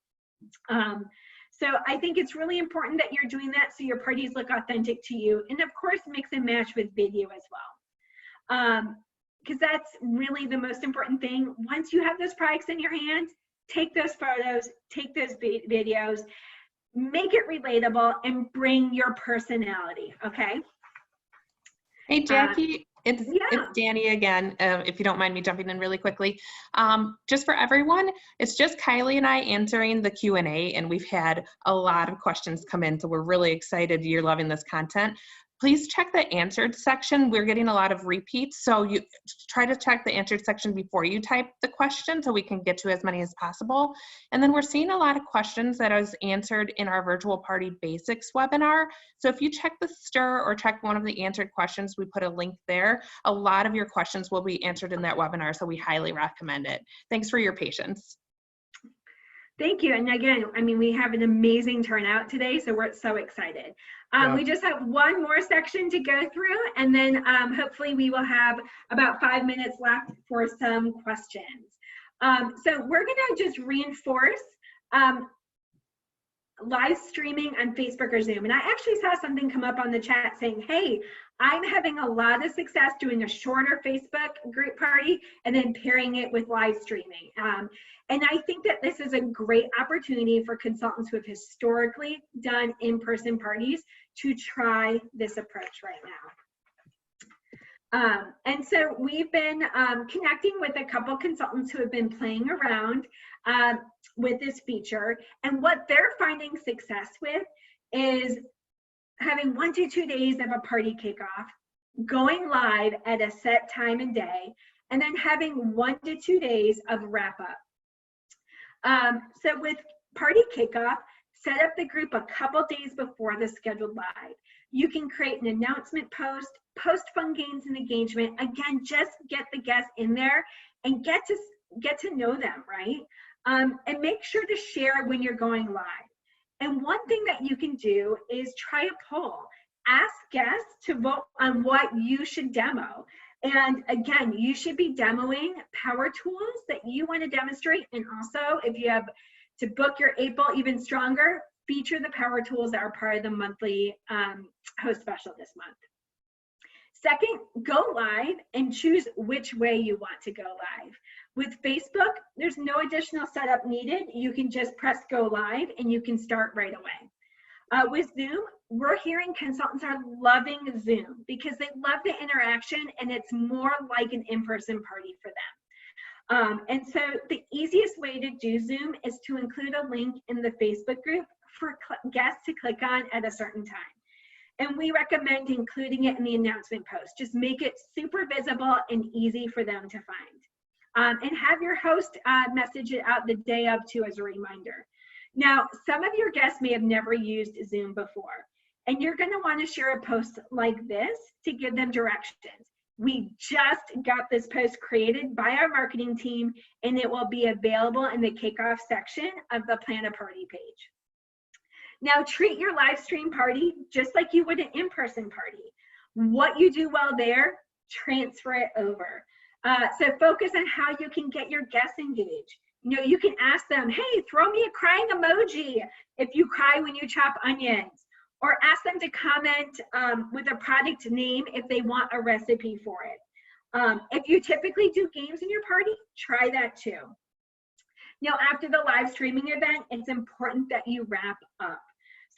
So I think it's really important that you're doing that so your parties look authentic to you. And of course, mix and match with video as well. Because that's really the most important thing. Once you have those products in your hands, take those photos, take those videos, make it relatable, and bring your personality, okay? Hey, Jackie, it's Danny again, if you don't mind me jumping in really quickly. Just for everyone, it's just Kylie and I answering the Q&A, and we've had a lot of questions come in, so we're really excited you're loving this content. Please check the answered section. We're getting a lot of repeats, so you try to check the answered section before you type the question so we can get to as many as possible. And then we're seeing a lot of questions that is answered in our virtual party basics webinar. So if you check the STIR or check one of the answered questions, we put a link there. A lot of your questions will be answered in that webinar, so we highly recommend it. Thanks for your patience. Thank you. And again, I mean, we have an amazing turnout today, so we're so excited. We just have one more section to go through, and then hopefully we will have about 5 minutes left for some questions. So we're gonna just reinforce live streaming on Facebook or Zoom. And I actually saw something come up on the chat saying, hey, I'm having a lot of success doing a shorter Facebook group party and then pairing it with live streaming. And I think that this is a great opportunity for consultants who have historically done in-person parties to try this approach right now. And so we've been connecting with a couple consultants who have been playing around with this feature. And what they're finding success with is having 1 to 2 days of a party kickoff, going live at a set time and day, and then having 1 to 2 days of wrap up. So with party kickoff, set up the group a couple days before the scheduled live. You can create an announcement post, post fun games and engagement. Again, just get the guests in there and get to know them, right? And make sure to share when you're going live. And one thing that you can do is try a poll. Ask guests to vote on what you should demo. And again, you should be demoing power tools that you want to demonstrate. And also, if you have to book your April even stronger, feature the power tools that are part of the monthly host special this month. Second, go live and choose which way you want to go live. With Facebook, there's no additional setup needed. You can just press go live and you can start right away. With Zoom, we're hearing consultants are loving Zoom because they love the interaction and it's more like an in-person party for them. And so the easiest way to do Zoom is to include a link in the Facebook group for guests to click on at a certain time. And we recommend including it in the announcement post. Just make it super visible and easy for them to find. And have your host message it out the day of too as a reminder. Now, some of your guests may have never used Zoom before, and you're gonna wanna share a post like this to give them directions. We just got this post created by our marketing team, and it will be available in the kickoff section of the Plan a Party page. Now, treat your live stream party just like you would an in-person party. What you do well there, transfer it over. So focus on how you can get your guests engaged. You know, you can ask them, hey, throw me a crying emoji if you cry when you chop onions, or ask them to comment with a product name if they want a recipe for it. If you typically do games in your party, try that too. Now, after the live streaming event, it's important that you wrap up.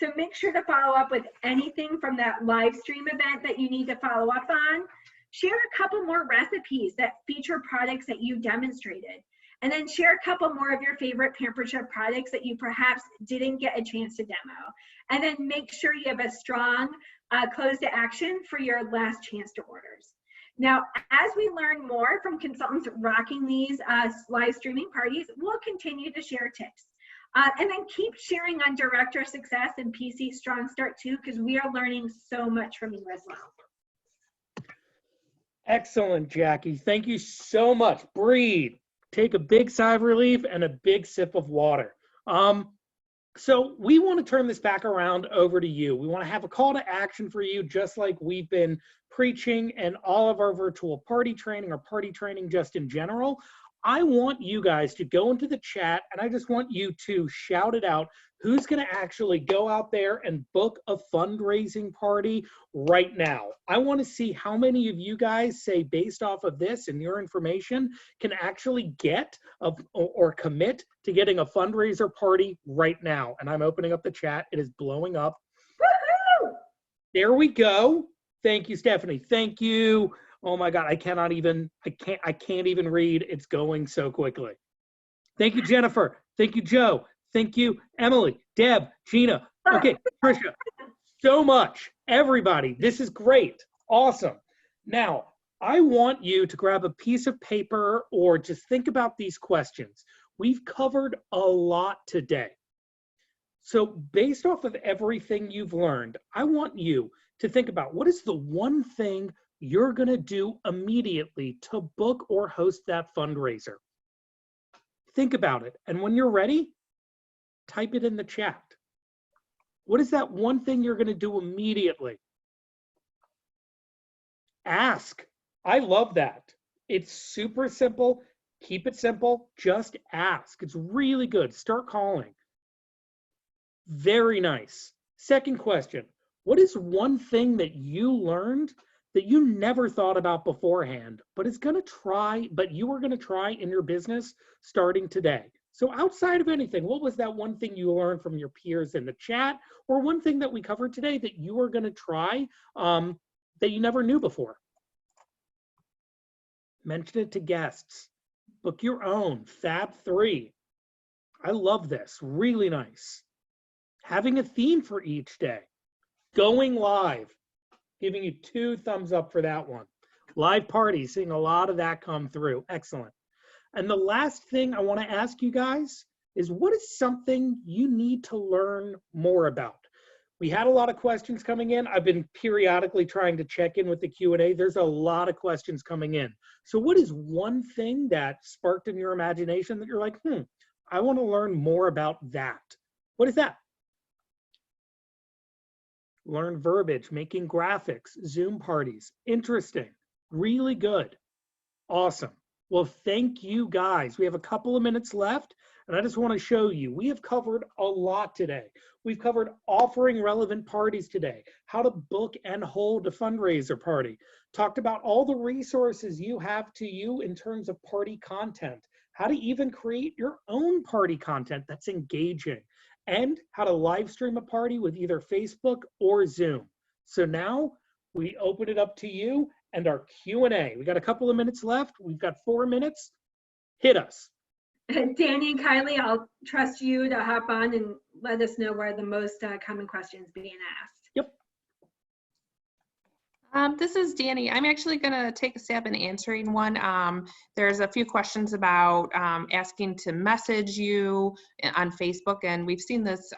So make sure to follow up with anything from that live stream event that you need to follow up on. Share a couple more recipes that feature products that you demonstrated. And then share a couple more of your favorite Pampered Chef products that you perhaps didn't get a chance to demo. And then make sure you have a strong close to action for your last chance to orders. Now, as we learn more from consultants rocking these live streaming parties, we'll continue to share tips. And then keep sharing on Director Success and PC Strong Start too, because we are learning so much from you as well. Excellent, Jackie. Thank you so much. Breathe. Take a big sigh of relief and a big sip of water. So we want to turn this back around over to you. We want to have a call to action for you, just like we've been preaching and all of our virtual party training or party training just in general. I want you guys to go into the chat and I just want you to shout it out. Who's going to actually go out there and book a fundraising party right now? I want to see how many of you guys say, based off of this and your information, can actually get or commit to getting a fundraiser party right now. And I'm opening up the chat. It is blowing up. Woohoo! There we go. Thank you, Stephanie. Thank you. Oh my God, I can't even read. It's going so quickly. Thank you, Jennifer. Thank you, Joe. Thank you, Emily, Deb, Gina. Okay, Tricia, so much. Everybody, this is great. Awesome. Now, I want you to grab a piece of paper or just think about these questions. We've covered a lot today. So based off of everything you've learned, I want you to think about what is the one thing you're going to do immediately to book or host that fundraiser. Think about it. And when you're ready, type it in the chat. What is that one thing you're going to do immediately? Ask. I love that. It's super simple. Keep it simple. Just ask. It's really good. Start calling. Very nice. Second question. What is one thing that you learned that you never thought about beforehand, but you were going to try in your business starting today? So outside of anything, what was that one thing you learned from your peers in the chat, or one thing that we covered today that you were going to try that you never knew before? Mention it to guests. Book your own. Fab 3. I love this. Really nice. Having a theme for each day. Going live. Giving you 2 thumbs up for that one. Live parties, seeing a lot of that come through. Excellent. And the last thing I want to ask you guys is, what is something you need to learn more about? We had a lot of questions coming in. I've been periodically trying to check in with the Q&A. There's a lot of questions coming in. So what is one thing that sparked in your imagination that you're like, I want to learn more about that? What is that? Learn verbiage, making graphics, Zoom parties. Interesting. Really good. Awesome. Well, thank you guys. We have a couple of minutes left, and I just want to show you, we have covered a lot today. We've covered offering relevant parties today, how to book and hold a fundraiser party, talked about all the resources you have to you in terms of party content, how to even create your own party content that's engaging, and how to live stream a party with either Facebook or Zoom. So now we open it up to you and our Q&A. We got a couple of minutes left. We've got 4 minutes. Hit us. Danny and Kylie, I'll trust you to hop on and let us know where the most common questions being asked. Yep. This is Danny. I'm actually going to take a stab in answering one. There's a few questions about asking to message you on Facebook, and we've seen this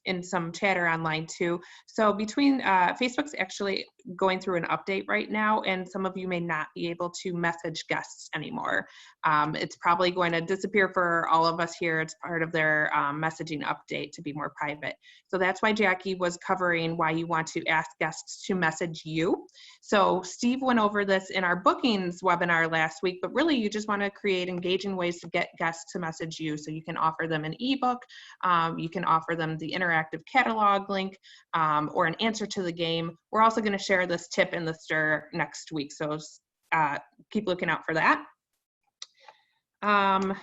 in some chatter online too. So between Facebook's actually going through an update right now, and some of you may not be able to message guests anymore. It's probably going to disappear for all of us here. It's part of their messaging update to be more private. So that's why Jackie was covering why you want to ask guests to message you. So Steve went over this in our bookings webinar last week, but really you just want to create engaging ways to get guests to message you. So you can offer them an ebook, you can offer them the interactive catalog link, or an answer to the game. We're also going to share this tip in the stir next week, so keep looking out for that. Danny,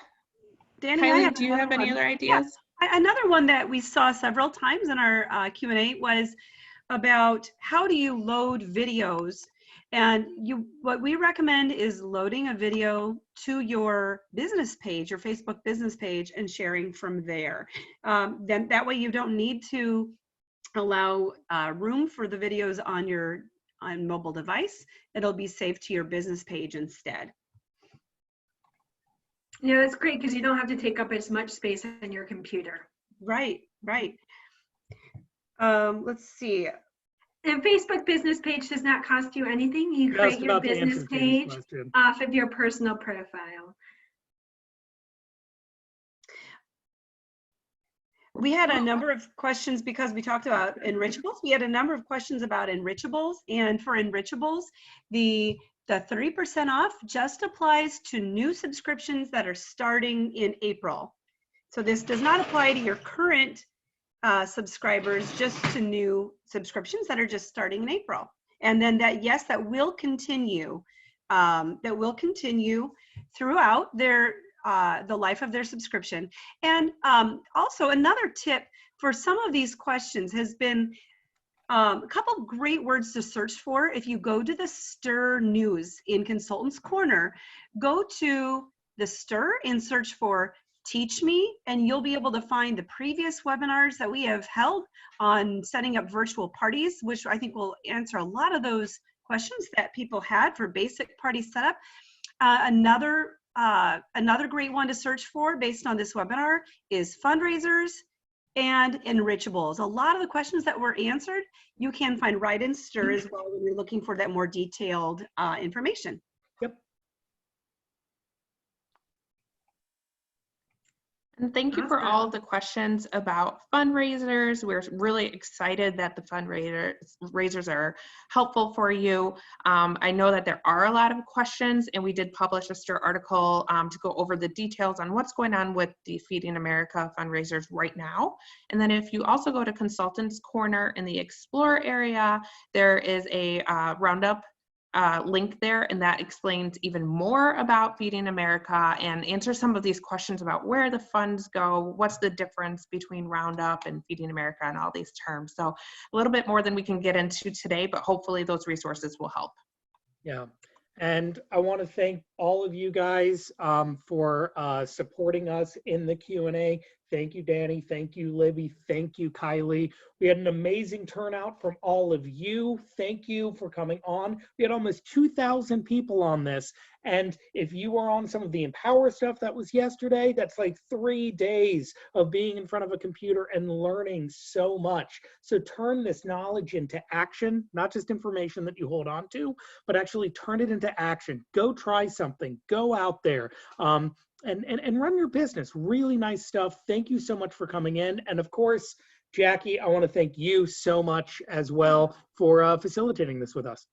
Kylie, do you have any other ideas? Yeah. Another one that we saw several times in our Q&A was about how do you load videos And what we recommend is loading a video to your business page, your Facebook business page, and sharing from there. Then that way you don't need to allow room for the videos on your mobile device. It'll be saved to your business page instead. Yeah, that's great because you don't have to take up as much space on your computer. Right, right. Let's see. And Facebook business page does not cost you anything. You Just create your about to business answer Katie's page question. off of your personal profile. We had a number of questions because we talked about enrichables. We had a number of questions about enrichables, and for enrichables, the 30% off just applies to new subscriptions that are starting in April. So this does not apply to your current subscribers, just to new subscriptions that are just starting in April. And then that will continue. That will continue throughout their the life of their subscription. And also another tip for some of these questions has been a couple of great words to search for. If you go to the STIR News in Consultants Corner, go to the STIR and search for Teach Me, and you'll be able to find the previous webinars that we have held on setting up virtual parties, which I think will answer a lot of those questions that people had for basic party setup. Another great one to search for based on this webinar is fundraisers and enrichables. A lot of the questions that were answered, you can find right in STIR as well when you're looking for that more detailed information. Yep. And thank you for all of the questions about fundraisers. We're really excited that the fundraisers are helpful for you. I know that there are a lot of questions, and we did publish a STIR article to go over the details on what's going on with the Feeding America fundraisers right now. And then if you also go to Consultants Corner in the Explore area, there is a roundup link there, and that explains even more about Feeding America and answers some of these questions about where the funds go, what's the difference between Roundup and Feeding America and all these terms. So a little bit more than we can get into today, but hopefully those resources will help. Yeah. And I want to thank all of you guys for supporting us in the Q&A. Thank you, Danny. Thank you, Libby. Thank you, Kylie. We had an amazing turnout from all of you. Thank you for coming on. We had almost 2,000 people on this. And if you were on some of the Empower stuff that was yesterday, that's like 3 days of being in front of a computer and learning so much. So turn this knowledge into action, not just information that you hold on to, but actually turn it into action. Go try something. Go out there. And run your business. Really nice stuff. Thank you so much for coming in. And of course, Jackie, I want to thank you so much as well for facilitating this with us.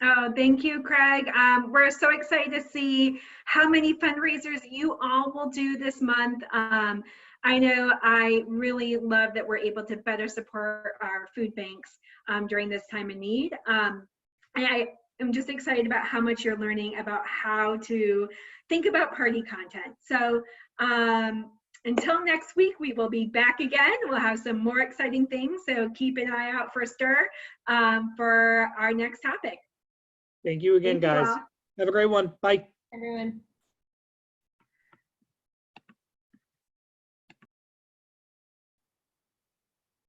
Oh, thank you, Craig. We're so excited to see how many fundraisers you all will do this month. I know I really love that we're able to better support our food banks during this time of need. I'm just excited about how much you're learning about how to think about party content. So until next week, we will be back again. We'll have some more exciting things. So keep an eye out for STIR for our next topic. Thank you again, guys. all. Have a great one. Bye. Everyone.